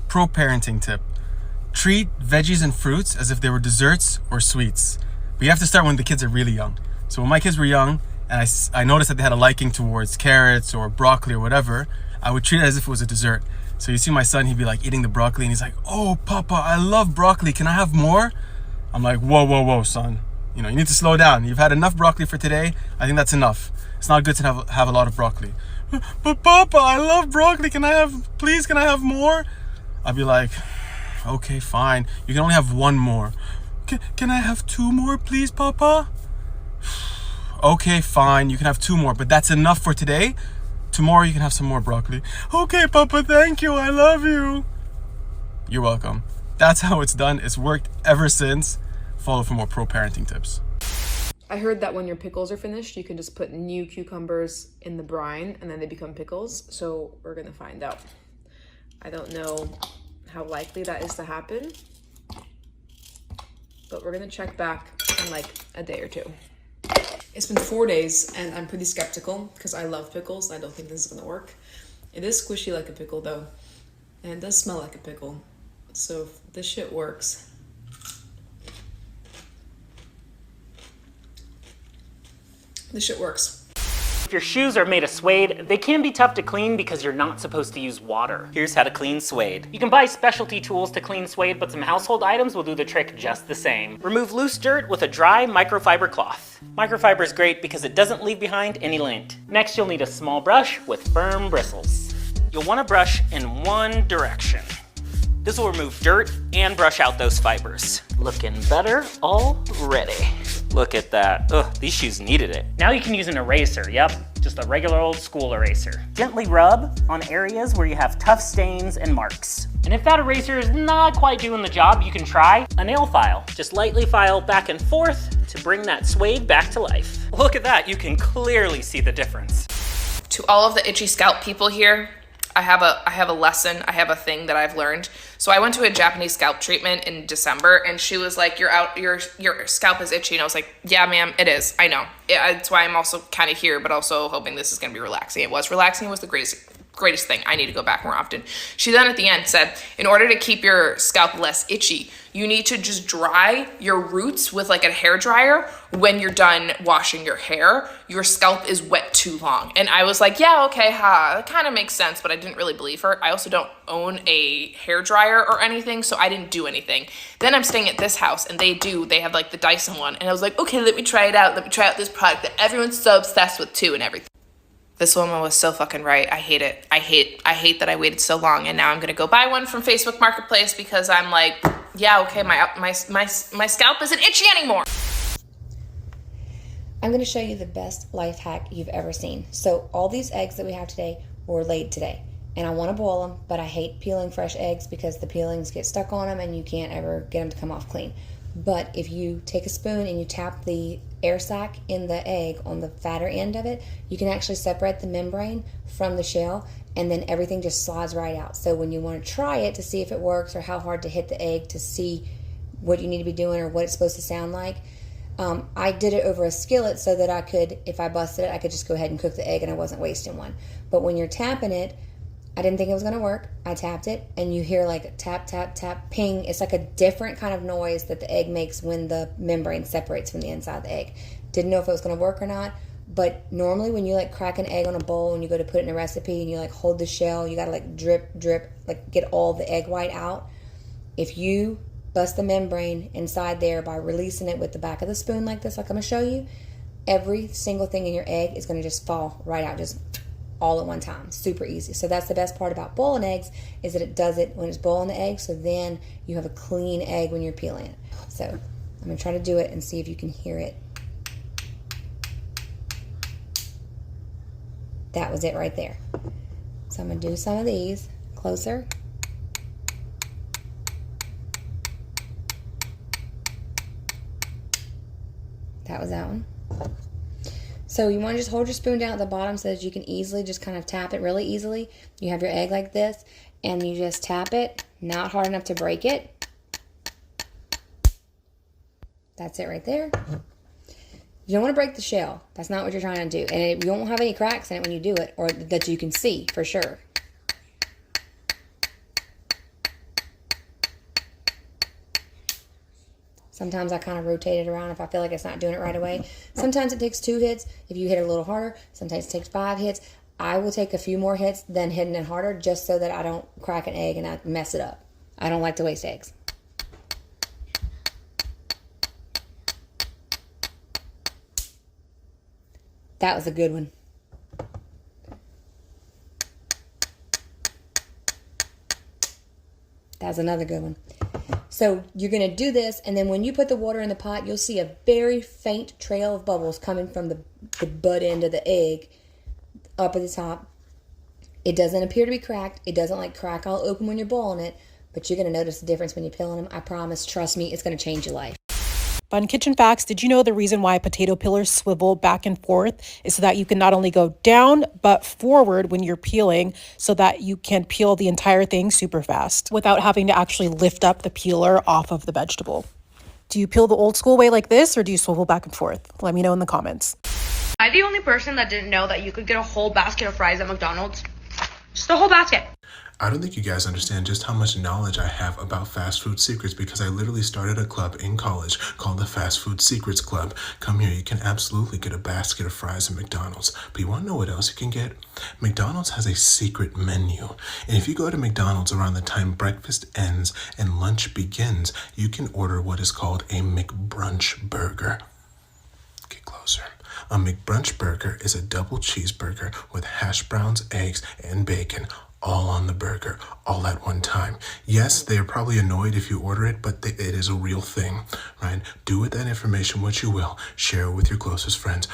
Pro parenting tip. Treat veggies and fruits as if they were desserts or sweets. But you have to start when the kids are really young. So when my kids were young and I noticed that they had a liking towards carrots or broccoli or whatever, I would treat it as if it was a dessert. So you see my son, he'd be like eating the broccoli and he's like, "Oh, Papa, I love broccoli. Can I have more?" I'm like, whoa, son. You need to slow down. You've had enough broccoli for today. I think that's enough. It's not good to have a lot of broccoli. But Papa, I love broccoli. Can I have more? I'd be like, okay, fine. You can only have one more. Can I have two more, please, Papa? Okay, fine. You can have two more, but that's enough for today. Tomorrow you can have some more broccoli. Okay, Papa, thank you. I love you. You're welcome. That's how it's done. It's worked ever since. Follow for more pro parenting tips. I heard that when your pickles are finished, you can just put new cucumbers in the brine and then they become pickles. So we're gonna find out. I don't know how likely that is to happen, but we're gonna check back in like a day or two. It's been 4 days and I'm pretty skeptical because I love pickles. I don't think this is gonna work. It is squishy like a pickle though, and it does smell like a pickle. So if this shit works, this shit works. If your shoes are made of suede, they can be tough to clean because you're not supposed to use water. Here's how to clean suede. You can buy specialty tools to clean suede, but some household items will do the trick just the same. Remove loose dirt with a dry microfiber cloth. Microfiber is great because it doesn't leave behind any lint. Next, you'll need a small brush with firm bristles. You'll want to brush in one direction. This will remove dirt and brush out those fibers. Looking better already. Look at that. Ugh, these shoes needed it. Now you can use an eraser, yep. Just a regular old school eraser. Gently rub on areas where you have tough stains and marks. And if that eraser is not quite doing the job, you can try a nail file. Just lightly file back and forth to bring that suede back to life. Look at that, you can clearly see the difference. To all of the itchy scalp people here, I have a lesson, I have a thing that I've learned. So I went to a Japanese scalp treatment in December and she was like, your scalp is itchy. And I was like, yeah, ma'am, it is. I know. That's why I'm also kind of here, but also hoping this is going to be relaxing. It was relaxing. It was the greatest thing. I need to go back more often. She then at the end said, in order to keep your scalp less itchy, you need to just dry your roots with like a hair dryer when you're done washing your hair. Your scalp is wet too long. And I was like, yeah, okay, that kind of makes sense, but I didn't really believe her. I also don't own a hair dryer or anything, so I didn't do anything. Then I'm staying at this house and they have like the Dyson one. And I was like, okay, let me try it out. Let me try out this product that everyone's so obsessed with too and everything. This woman was so fucking right. I hate it. I hate that I waited so long, and now I'm gonna go buy one from Facebook Marketplace because I'm like, yeah, okay, my scalp isn't itchy anymore. I'm gonna show you the best life hack you've ever seen. So all these eggs that we have today were laid today, and I want to boil them, but I hate peeling fresh eggs because the peelings get stuck on them and you can't ever get them to come off clean. But if you take a spoon and you tap the air sac in the egg on the fatter end of it, you can actually separate the membrane from the shell, and then everything just slides right out. So when you want to try it to see if it works or how hard to hit the egg to see what you need to be doing or what it's supposed to sound like, I did it over a skillet so that I could, if I busted it, I could just go ahead and cook the egg and I wasn't wasting one. But when you're tapping it, I didn't think it was going to work. I tapped it and you hear like tap, tap, tap, ping. It's like a different kind of noise that the egg makes when the membrane separates from the inside of the egg. Didn't know if it was going to work or not, but normally when you like crack an egg on a bowl and you go to put it in a recipe and you like hold the shell, you got to like drip, drip, like get all the egg white out. If you bust the membrane inside there by releasing it with the back of the spoon like this, like I'm going to show you, every single thing in your egg is going to just fall right out, just all at one time. Super easy. So that's the best part about boiling eggs, is that it does it when it's boiling the egg, so then you have a clean egg when you're peeling it. So I'm going to try to do it and see if you can hear it. That was it right there. So I'm going to do some of these closer. That was that one. So you want to just hold your spoon down at the bottom so that you can easily just kind of tap it really easily. You have your egg like this, and you just tap it, not hard enough to break it. That's it right there. You don't want to break the shell. That's not what you're trying to do. And you won't have any cracks in it when you do it, or that you can see for sure. Sometimes I kind of rotate it around if I feel like it's not doing it right away. Sometimes it takes 2 hits if you hit it a little harder. Sometimes it takes 5 hits. I will take a few more hits than hitting it harder just so that I don't crack an egg and I mess it up. I don't like to waste eggs. That was a good one. That's another good one. So you're going to do this, and then when you put the water in the pot, you'll see a very faint trail of bubbles coming from the butt end of the egg up at the top. It doesn't appear to be cracked. It doesn't like crack all open when you're boiling it, but you're going to notice the difference when you're peeling them. I promise, trust me, it's going to change your life. Fun kitchen facts. Did you know the reason why potato peelers swivel back and forth is so that you can not only go down, but forward when you're peeling so that you can peel the entire thing super fast without having to actually lift up the peeler off of the vegetable? Do you peel the old school way like this, or do you swivel back and forth? Let me know in the comments. Am I the only person that didn't know that you could get a whole basket of fries at McDonald's? Just a whole basket. I don't think you guys understand just how much knowledge I have about fast food secrets because I literally started a club in college called the Fast Food Secrets Club. Come here, you can absolutely get a basket of fries at McDonald's. But you want to know what else you can get? McDonald's has a secret menu. And if you go to McDonald's around the time breakfast ends and lunch begins, you can order what is called a McBrunch burger. Get closer. A McBrunch burger is a double cheeseburger with hash browns, eggs, and bacon, all on the burger, all at one time. Yes, they are probably annoyed if you order it, but it is a real thing, right? Do with that information what you will. Share it with your closest friends.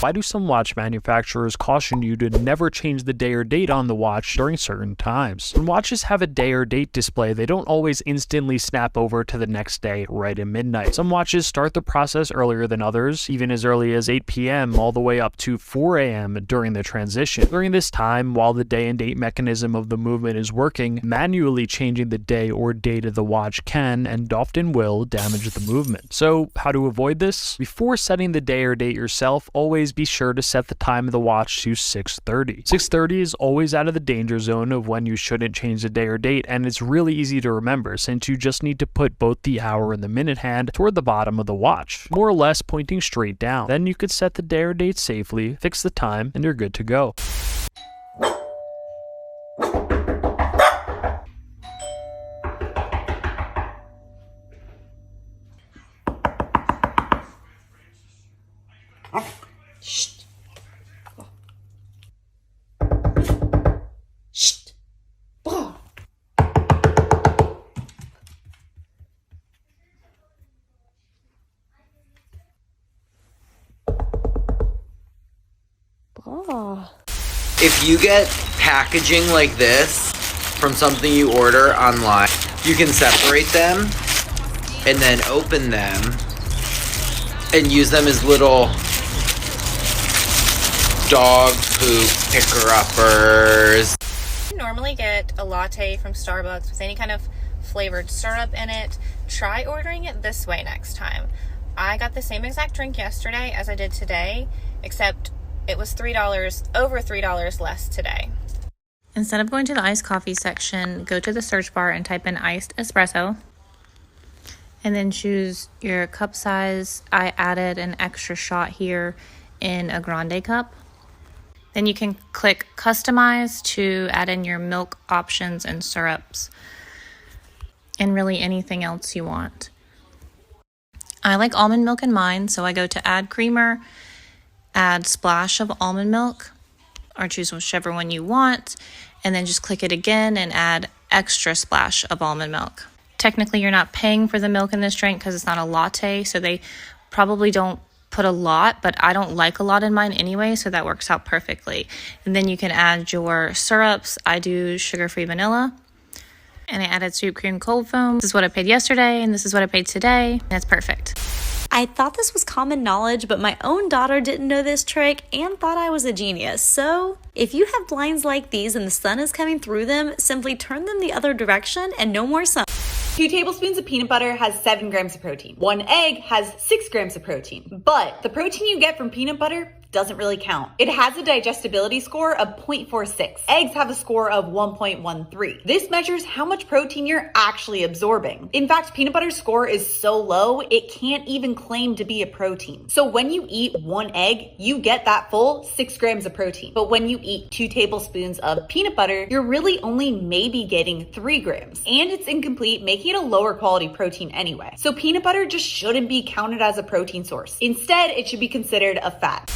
Why do some watch manufacturers caution you to never change the day or date on the watch during certain times? When watches have a day or date display, they don't always instantly snap over to the next day right at midnight. Some watches start the process earlier than others, even as early as 8 p.m. all the way up to 4 a.m. during the transition. During this time, while the day and date mechanism of the movement is working, manually changing the day or date of the watch can and often will damage the movement. So how to avoid this? Before setting the day or date yourself, always be sure to set the time of the watch to 6:30. 6:30 is always out of the danger zone of when you shouldn't change the day or date, and it's really easy to remember since you just need to put both the hour and the minute hand toward the bottom of the watch, more or less pointing straight down. Then you could set the day or date safely, fix the time, and you're good to go. Shh. Shh. Bah. If you get packaging like this from something you order online, you can separate them and then open them and use them as little dog poop picker-uppers. You normally get a latte from Starbucks with any kind of flavored syrup in it. Try ordering it this way next time. I got the same exact drink yesterday as I did today, except it was over $3 less today. Instead of going to the iced coffee section, go to the search bar and type in iced espresso. And then choose your cup size. I added an extra shot here in a grande cup. Then you can click customize to add in your milk options and syrups and really anything else you want. I like almond milk in mine, so I go to add creamer, add splash of almond milk, or choose whichever one you want, and then just click it again and add extra splash of almond milk. Technically, you're not paying for the milk in this drink because it's not a latte, so they probably don't put a lot, but I don't like a lot in mine anyway, so that works out perfectly. And then you can add your syrups. I do sugar-free vanilla, and I added sweet cream cold foam. This is what I paid yesterday, and this is what I paid today, and it's perfect. I thought this was common knowledge, but my own daughter didn't know this trick and thought I was a genius. So, if you have blinds like these and the sun is coming through them, simply turn them the other direction and no more sun. 2 tablespoons of peanut butter has 7 grams of protein. 1 egg has 6 grams of protein. But the protein you get from peanut butter doesn't really count. It has a digestibility score of 0.46. Eggs have a score of 1.13. This measures how much protein you're actually absorbing. In fact, peanut butter's score is so low, it can't even claim to be a protein. So when you eat one egg, you get that full 6 grams of protein. But when you eat 2 tablespoons of peanut butter, you're really only maybe getting 3 grams. And it's incomplete, making it a lower quality protein anyway. So peanut butter just shouldn't be counted as a protein source. Instead, it should be considered a fat.